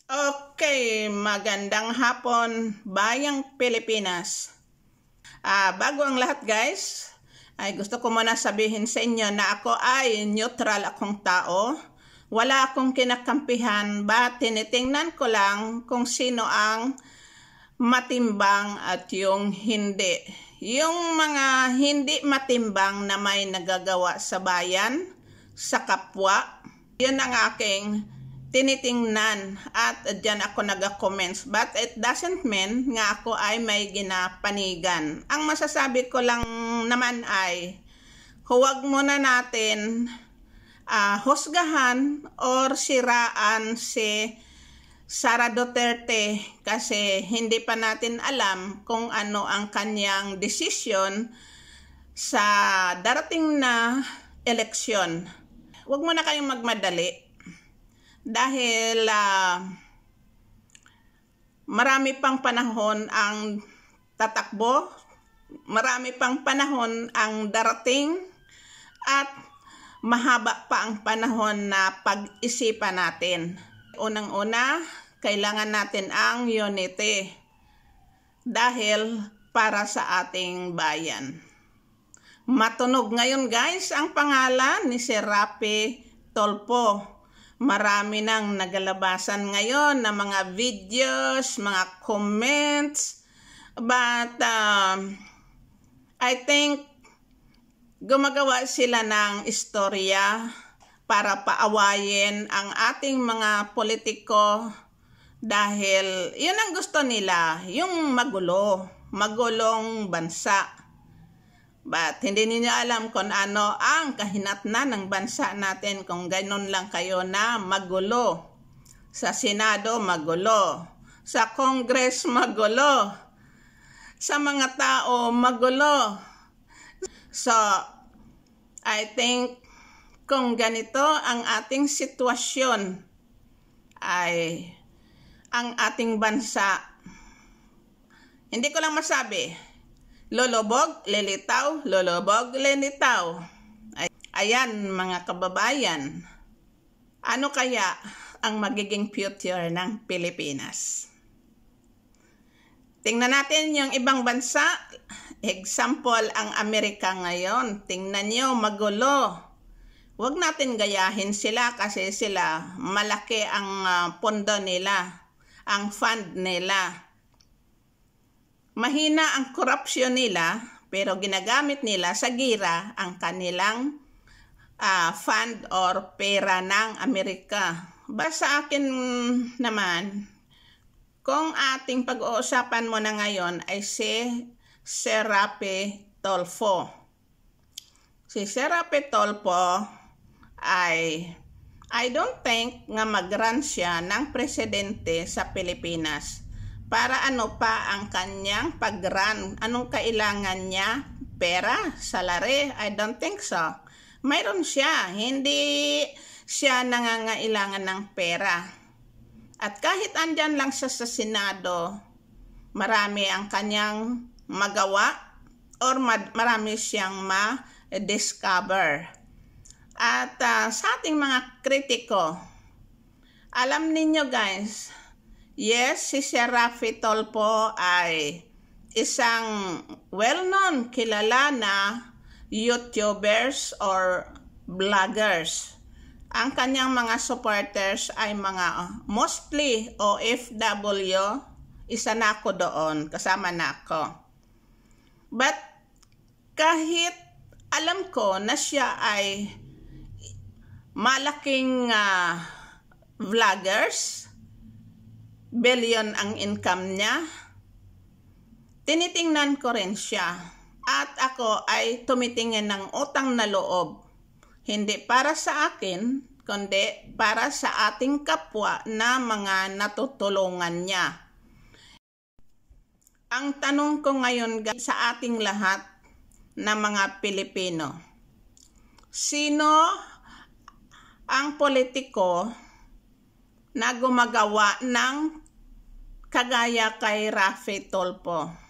Okay, magandang hapon, Bayang Pilipinas. Bago ang lahat guys, ay gusto ko muna sabihin sa inyo na ako ay neutral akong tao. Wala akong kinakampihan, tinitingnan ko lang kung sino ang matimbang at yung hindi. Yung mga hindi matimbang na may nagagawa sa bayan, sa kapwa, yun ang aking tinitingnan at dyan ako nag-comments. But it doesn't mean nga ako ay may ginapanigan. Ang masasabi ko lang naman ay huwag muna natin husgahan or siraan si Sara Duterte kasi hindi pa natin alam kung ano ang kanyang desisyon sa darating na eleksyon. Huwag muna kayong magmadali. Dahil marami pang panahon ang tatakbo, marami pang panahon ang darating, at mahaba pa ang panahon na pag-isipan natin. Unang-una, kailangan natin ang unity dahil para sa ating bayan. Matunog ngayon guys ang pangalan ni Sir Raffy Tulfo. Marami nang nagalabasan ngayon na mga videos, mga comments. But I think gumagawa sila ng istorya para paawayin ang ating mga politiko dahil yun ang gusto nila, yung magulong bansa. But hindi niyo alam kung ano ang kahinatnan ng bansa natin kung gano'n lang kayo na magulo. Sa Senado, magulo. Sa Congress, magulo. Sa mga tao, magulo. So, I think kung ganito ang ating sitwasyon ay ang ating bansa, hindi ko lang masabi, lolobog, lilitaw, lolobog, lilitaw. Ayan mga kababayan, ano kaya ang magiging future ng Pilipinas? Tingnan natin yung ibang bansa. Example, ang Amerika ngayon. Tingnan nyo, magulo. Huwag natin gayahin sila kasi sila, malaki ang pondo nila, ang fund nila. Mahina ang korupsyon nila, pero ginagamit nila sa gira ang kanilang fund or pera ng Amerika. Sa akin naman, kung ating pag-uusapan mo na ngayon ay si Sir Raffy Tulfo. Si Sir Raffy Tulfo ay I don't think nga mag-run siya ng presidente sa Pilipinas. Para ano pa ang kanyang pag-run? Anong kailangan niya? Pera? Salary? I don't think so. Mayroon siya. Hindi siya nangangailangan ng pera. At kahit andyan lang siya sa Senado, marami ang kanyang magawa or marami siyang ma-discover. At sa ating mga kritiko, alam ninyo guys, yes, si Sir Raffy Tulfo ay isang well-known, kilala na YouTubers or vloggers. Ang kanyang mga supporters ay mga mostly OFW. Isa na ako doon, kasama na ako. But kahit alam ko na siya ay malaking vloggers, billion ang income niya, tinitingnan ko rin siya. At ako ay tumitingin ng utang na loob. Hindi para sa akin, kundi para sa ating kapwa na mga natutulungan niya. Ang tanong ko ngayon sa ating lahat na mga Pilipino, sino ang politiko na gumagawa ng kagaya kay Raffy Tulfo?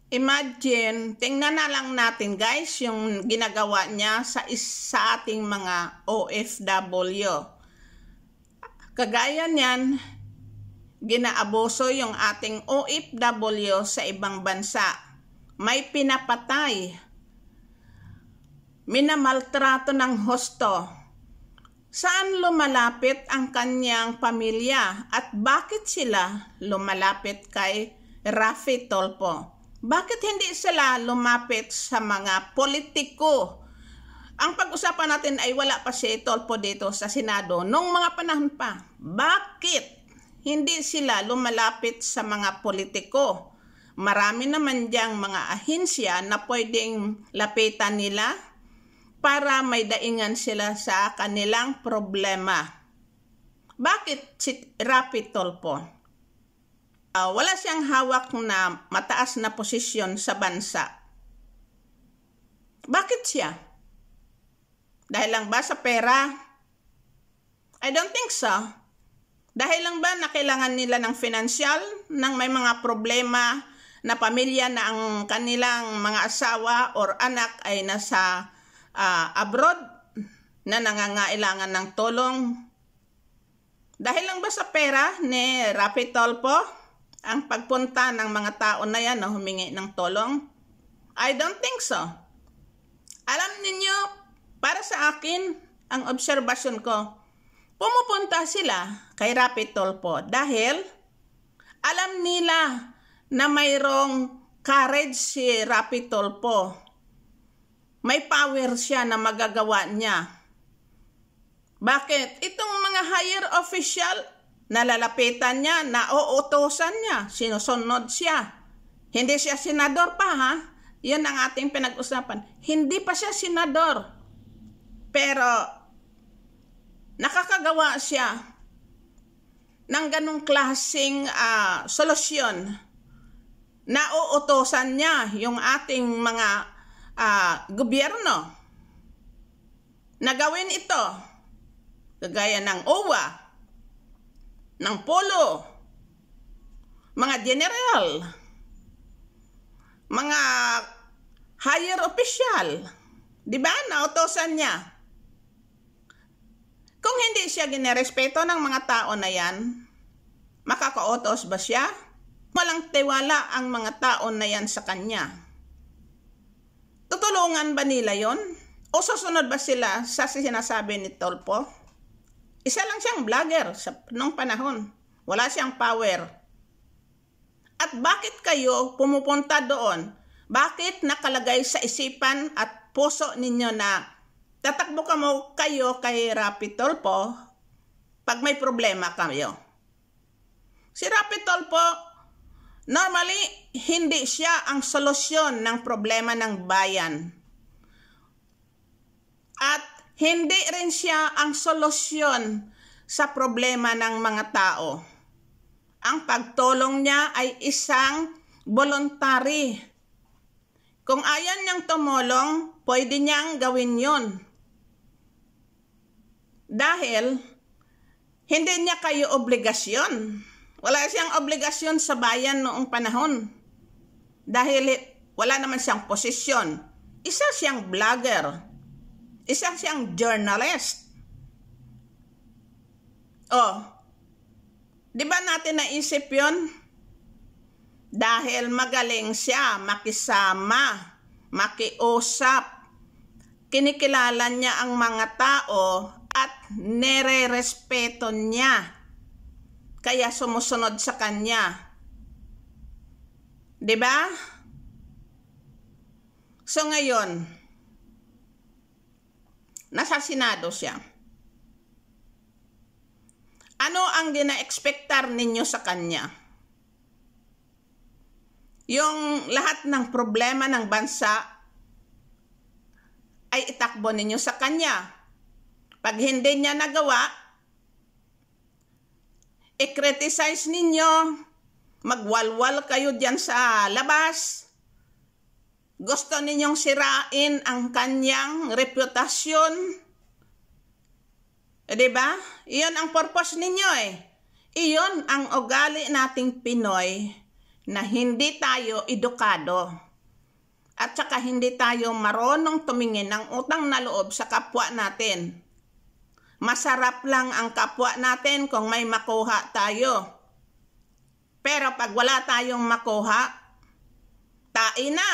Imagine, tingnan na lang natin guys yung ginagawa niya sa ating mga OFW. Kagaya niyan, ginaabuso yung ating OFW sa ibang bansa. May pinapatay, minamaltrato ng husto. Saan lumalapit ang kanyang pamilya at bakit sila lumalapit kay Raffy Tulfo? Bakit hindi sila lumapit sa mga politiko? Ang pag-usapan natin ay wala pa si Tulfo dito sa Senado nung mga panahon pa. Bakit hindi sila lumalapit sa mga politiko? Marami naman diyang mga ahensya na pwedeng lapitan nila para may daingan sila sa kanilang problema. Bakit si Raffy Tulfo? Wala siyang hawak na mataas na posisyon sa bansa. Bakit siya? Dahil lang ba sa pera? I don't think so. Dahil lang ba na kailangan nila ng financial, nang may mga problema na pamilya na ang kanilang mga asawa or anak ay nasa abroad na nangangailangan ng tulong? Dahil lang ba sa pera ni Raffy Tulfo ang pagpunta ng mga tao na yan na humingi ng tulong? I don't think so. Alam ninyo, para sa akin, ang obserbasyon ko, pumupunta sila kay Raffy Tulfo dahil alam nila na mayroong courage si Raffy Tulfo. May power siya na magagawa niya. Bakit? Itong mga higher official, nalalapitan niya, nauutosan niya, sinusunod siya. Hindi siya senador pa, ha? Yan ang ating pinag-usapan. Hindi pa siya senador. Pero nakakagawa siya ng ganong klaseng solusyon. Nauutosan niya yung ating mga gobyerno na gawin ito. Kagaya ng OWA, ng POLO, mga general, mga higher official. Diba? Nautosan niya. Kung hindi siya ginerespeto ng mga tao na yan, makakautos ba siya? Walang tiwala ang mga tao na yan sa kanya. Tutulungan ba nila yon? O susunod ba sila sa sinasabi ni Tulfo? Isa lang siyang vlogger nung panahon. Wala siyang power. At bakit kayo pumupunta doon? Bakit nakalagay sa isipan at puso ninyo na tatakbo kayo kay Raffy Tulfo pag may problema kayo? Si Raffy Tulfo, normally, hindi siya ang solusyon ng problema ng bayan. At hindi rin siya ang solusyon sa problema ng mga tao. Ang pagtulong niya ay isang voluntary. Kung ayaw niyang tumulong, pwede niyang gawin yun. Dahil hindi niya kayo obligasyon. Wala siyang obligasyon sa bayan noong panahon. Dahil wala naman siyang posisyon. Isa siyang vlogger. Isa siyang journalist. Di ba natin naisip yun? Dahil magaling siya makisama, makiusap. Kinikilala niya ang mga tao at nire-respeto niya. Kaya sumusunod sa kanya. Diba? So ngayon, nasa Senado siya. Ano ang gina-expectar ninyo sa kanya? Yung lahat ng problema ng bansa ay itakbo ninyo sa kanya. Pag hindi niya nagawa, i-criticize ninyo, magwalwal kayo dyan sa labas. Gusto ninyong sirain ang kanyang reputasyon. Diba? Iyon ang purpose ninyo eh. Iyon ang ugali nating Pinoy na hindi tayo edukado. At saka hindi tayo marunong tumingin ng utang na loob sa kapwa natin. masarap lang ang kapwa natin kung may makuha tayo. Pero pag wala tayong makuha, tae na.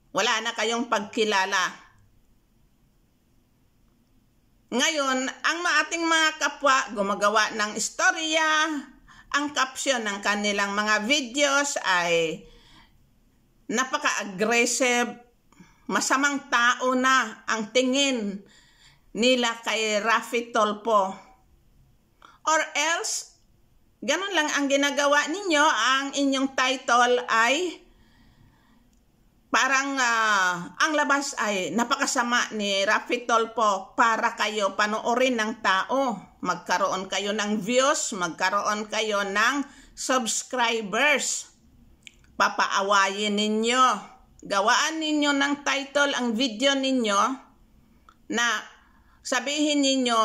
Wala na kayong pagkilala. Ngayon, ang ating mga kapwa gumagawa ng istorya, ang caption ng kanilang mga videos ay napaka-aggressive, masamang tao na ang tingin nila kay Raffy Tulfo. Or else, ganun lang ang ginagawa ninyo, ang inyong title ay parang ang labas ay napakasama ni Raffy Tulfo para kayo panoorin ng tao. Magkaroon kayo ng views, magkaroon kayo ng subscribers. Papaawayin ninyo. Gawaan ninyo ng title ang video ninyo na sabihin ninyo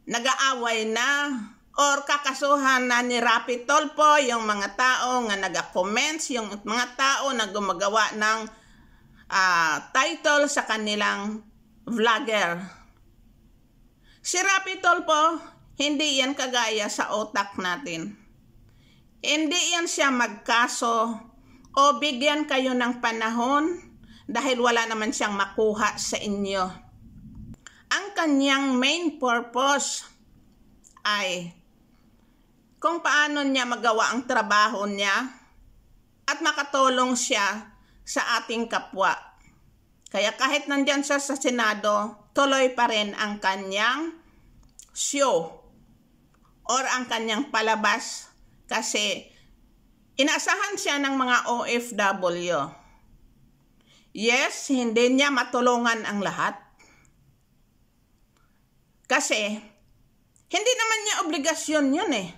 nag-aaway na or kakasuhan na ni Raffy Tulfo yung mga tao nga naga-comments, yung mga tao na gumagawa ng title sa kanilang vlogger. Si Raffy Tulfo, hindi yan kagaya sa utak natin. Hindi yan siya magkaso o bigyan kayo ng panahon dahil wala naman siyang makuha sa inyo. Ang kanyang main purpose ay kung paano niya magawa ang trabaho niya at makatulong siya sa ating kapwa. Kaya kahit nandyan siya sa Senado, tuloy pa rin ang kanyang show or ang kanyang palabas kasi inaasahan siya ng mga OFW. Yes, hindi niya matulungan ang lahat. Kasi hindi naman niya obligasyon yun eh.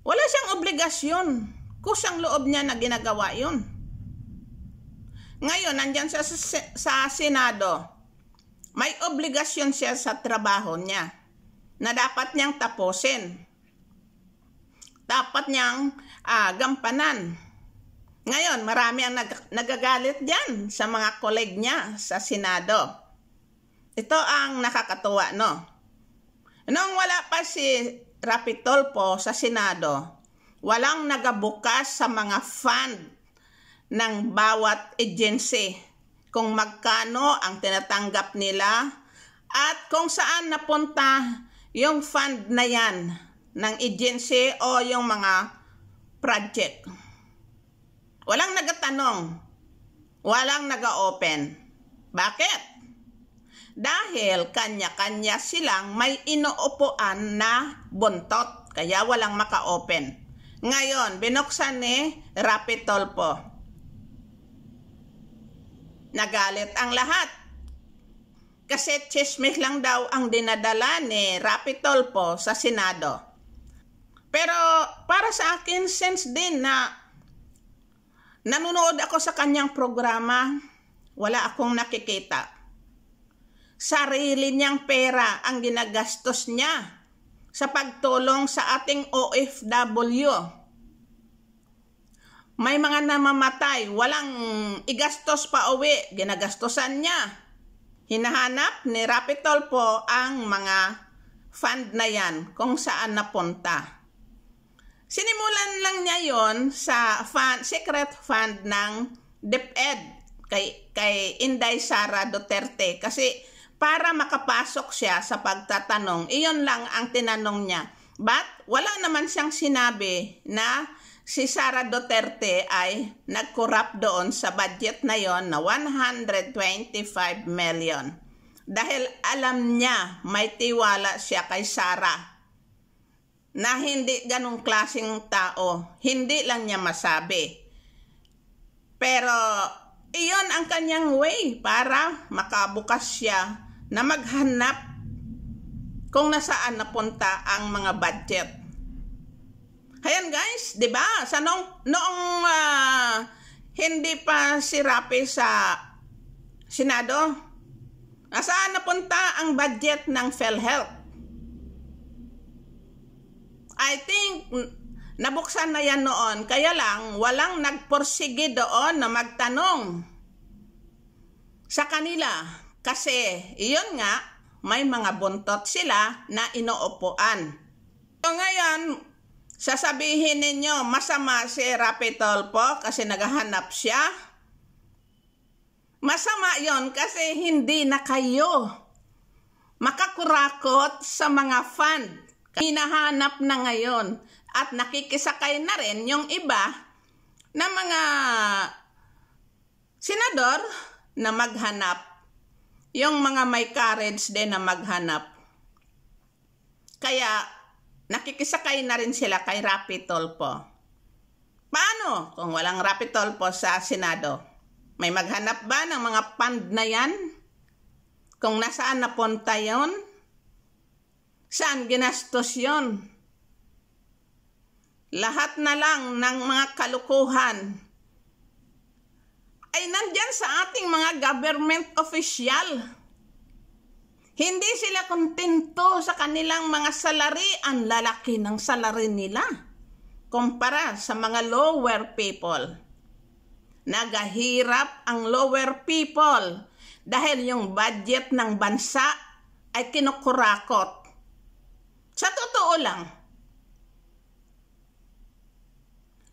Wala siyang obligasyon. Kusang loob niya na ginagawa yun. Ngayon, nandyan siya sa Senado. May obligasyon siya sa trabaho niya na dapat niyang tapusin. Dapat niyang gampanan. Ngayon, marami ang nagagalit dyan sa mga colleague niya sa Senado. Ito ang nakakatuwa, no? Noong wala pa si Raffy Tulfo sa Senado, walang nagabukas sa mga fund ng bawat agency kung magkano ang tinatanggap nila at kung saan napunta yung fund na yan ng agency o yung mga project. Walang nagatanong, walang naga-open. Bakit? Dahil kanya-kanya silang may inuupuan na buntot, kaya walang maka-open. Ngayon, binuksan ni Raffy Tulfo. Nagalit ang lahat. Kasi chismis lang daw ang dinadala ni Raffy Tulfo sa Senado. Pero para sa akin, since din na nanonood ako sa kanyang programa, wala akong nakikita. Sarili niyang pera ang ginagastos niya sa pagtulong sa ating OFW. May mga namamatay, walang igastos pa uwi, ginagastosan niya. Hinahanap ni Raffy Tulfo ang mga fund na yan kung saan napunta. Sinimulan lang niya yon sa secret fund ng DepEd kay Inday Sara Duterte kasi para makapasok siya sa pagtatanong, iyon lang ang tinanong niya. But wala naman siyang sinabi na si Sara Duterte ay nag-corrupt doon sa budget na yon na 125 million. Dahil alam niya, may tiwala siya kay Sara na hindi ganong klaseng tao. Hindi lang niya masabi. Pero iyon ang kanyang way para makabukas siya na maghanap kung nasaan napunta ang mga budget. Ayan guys, 'di ba? Sa noong hindi pa si Raffy sa Senado, nasaan napunta ang budget ng PhilHealth? I think nabuksan na yan noon, kaya lang walang nagporsige doon na magtanong sa kanila. Kasi iyon nga, may mga buntot sila na inuupuan. So ngayon, sasabihin ninyo masama si Rapi Tulfo kasi naghahanap siya. Masama yon kasi hindi na kayo makakurakot sa mga fund. Hinahanap na ngayon at nakikisakay na rin yung iba na mga senador na maghanap. Yung mga may courage din na maghanap. Kaya nakikisakay na rin sila kay Rapi Tulfo. Paano kung walang Rapi Tulfo sa Senado? May maghanap ba ng mga fund na yan? Kung nasaan napunta yon? Saan ginastos yon? Lahat na lang ng mga kalukuhan ay nandyan sa ating mga government official. Hindi sila kontento sa kanilang mga salary. Ang lalaki ng salary nila kumpara sa mga lower people. Nagahirap ang lower people dahil yung budget ng bansa ay kinukurakot. Sa totoo lang,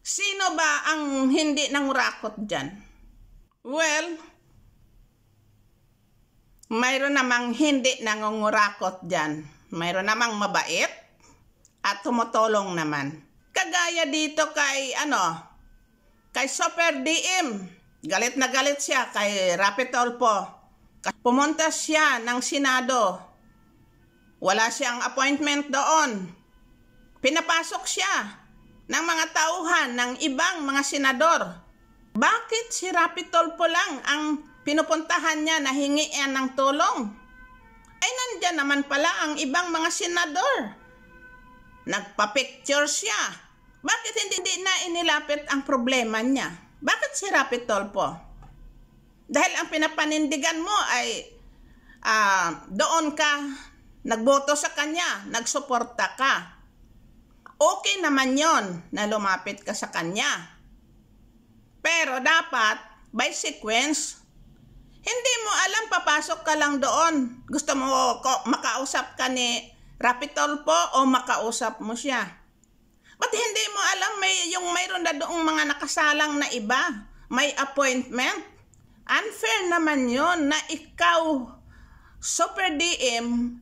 sino ba ang hindi nangurakot dyan? Well, mayroon namang hindi nangungurakot dyan. Mayroon namang mabait at tumutulong naman. Kagaya dito kay Super DM. Galit na galit siya kay Rapi Tulfo. Pumunta siya ng Senado. Wala siyang appointment doon. Pinapasok siya ng mga tauhan ng ibang mga senador. Bakit si Rapi Tulfo lang ang pinupuntahan niya na hingian ng tulong? Ay nandyan naman pala ang ibang mga senador. Nagpa-picture siya. Bakit hindi na inilapit ang problema niya? Bakit si Rapi Tulfo? Dahil ang pinapanindigan mo ay doon ka nagboto sa kanya, nagsuporta ka. Okay naman yon na lumapit ka sa kanya. Pero dapat, by sequence, hindi mo alam, papasok ka lang doon. Gusto mo makausap ka ni Rapi Tulfo o makausap mo siya? Ba't hindi mo alam mayroon na doong mga nakasalang na iba? May appointment? Unfair naman yon na ikaw, Super DM,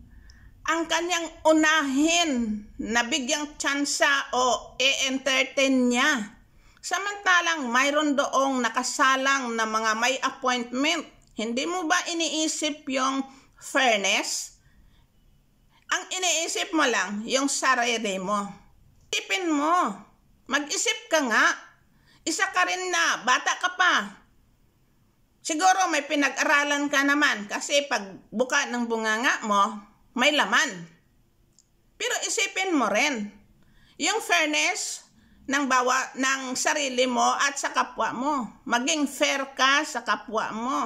ang kanyang unahin na bigyang tsansa o e-entertain niya. Samantalang mayroon doong nakasalang na mga may appointment. Hindi mo ba iniisip yung fairness? Ang iniisip mo lang yung sarili mo. Tipin mo. Mag-isip ka nga. Isa ka rin na, bata ka pa. Siguro may pinag-aralan ka naman kasi pag buka ng bunganga mo, may laman. Pero isipin mo rin yung fairness ng sarili mo at sa kapwa mo. Maging fair ka sa kapwa mo.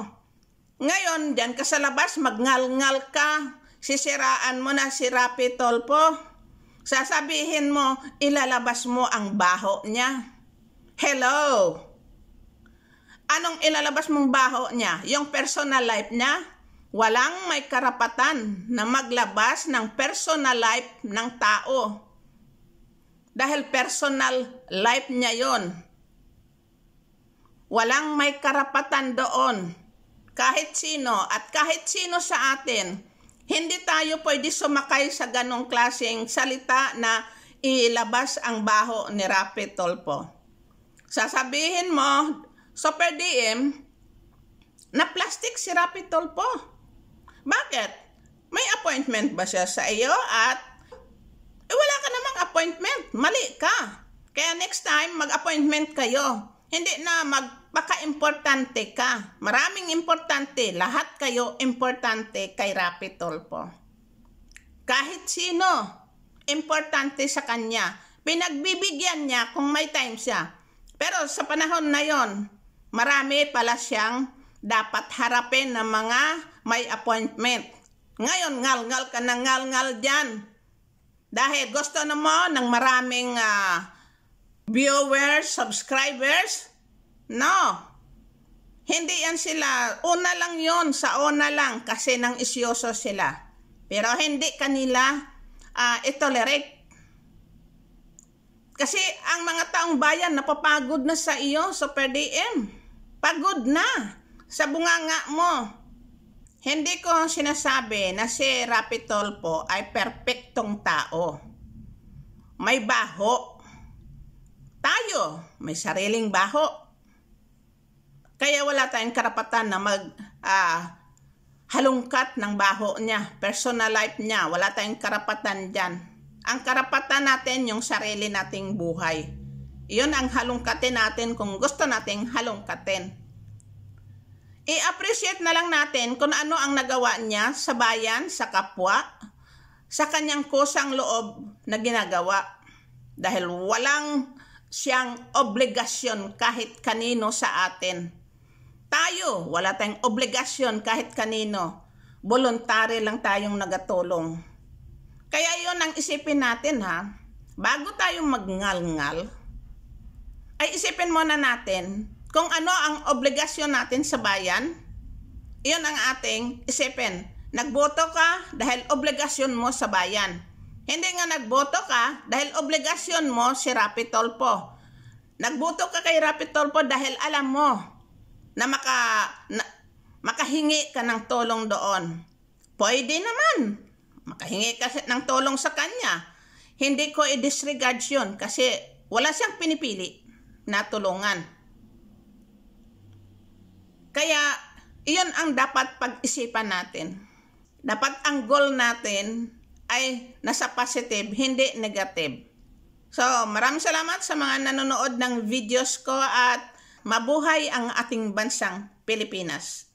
Ngayon, dyan ka sa labas, magngal-ngal ka. Sisiraan mo na si Rapi Tulfo. Sasabihin mo, ilalabas mo ang baho niya. Hello? Anong ilalabas mong baho niya? Yung personal life niya? Walang may karapatan na maglabas ng personal life ng tao. Dahil personal life niya yon. Walang may karapatan doon. Kahit sino at kahit sino sa atin, hindi tayo pwede sumakay sa ganong klaseng salita na ilabas ang baho ni Rapi Tulfo. Sasabihin mo, Super DM, na plastic si Rapi Tulfo. Bakit? May appointment ba siya sa iyo at wala ka namang appointment. Mali ka. Kaya next time, mag-appointment kayo. Hindi na magpaka-importante ka. Maraming importante. Lahat kayo importante kay Rapi Tulfo. Kahit sino, importante sa kanya. Pinagbibigyan niya kung may time siya. Pero sa panahon na yon, marami pala siyang dapat harapin ng mga may appointment. Ngayon, ngal-ngal ka na ngal-ngal dyan. Dahil gusto na mo ng maraming viewers, subscribers? No. Hindi yan sila, una lang yon, sa una lang kasi nang isyoso sila. Pero hindi kanila itolerate. Kasi ang mga taong bayan napapagod na sa iyo, Super DM. Pagod na sa bunganga mo. Hindi ko sinasabi na si Rapi Tulfo ay perpektong tao. May baho. Tayo, may sariling baho. Kaya wala tayong karapatan na halungkat ng baho niya, personal life niya. Wala tayong karapatan dyan. Ang karapatan natin yung sarili nating buhay. Iyon ang halungkatin natin kung gusto nating halungkatin. I-appreciate na lang natin kung ano ang nagawa niya sa bayan, sa kapwa, sa kanyang kusang loob na ginagawa. Dahil walang siyang obligasyon kahit kanino sa atin. Tayo, wala tayong obligasyon kahit kanino. Voluntary lang tayong nagatulong. Kaya yon ang isipin natin ha. Bago tayong magngal-ngal, ay isipin muna natin kung ano ang obligasyon natin sa bayan. Iyon ang ating isipin. Nagboto ka dahil obligasyon mo sa bayan. Hindi nga nagboto ka dahil obligasyon mo si Rapi Tulfo. Nagboto ka kay Rapi Tulfo dahil alam mo na makahingi ka ng tulong doon. Pwede naman. Makahingi ka ng tulong sa kanya. Hindi ko i-disregard yun kasi wala siyang pinipili na tulungan. Kaya, iyon ang dapat pag-isipan natin. Dapat ang goal natin ay nasa positive, hindi negative. So, maraming salamat sa mga nanonood ng videos ko at mabuhay ang ating bansang Pilipinas.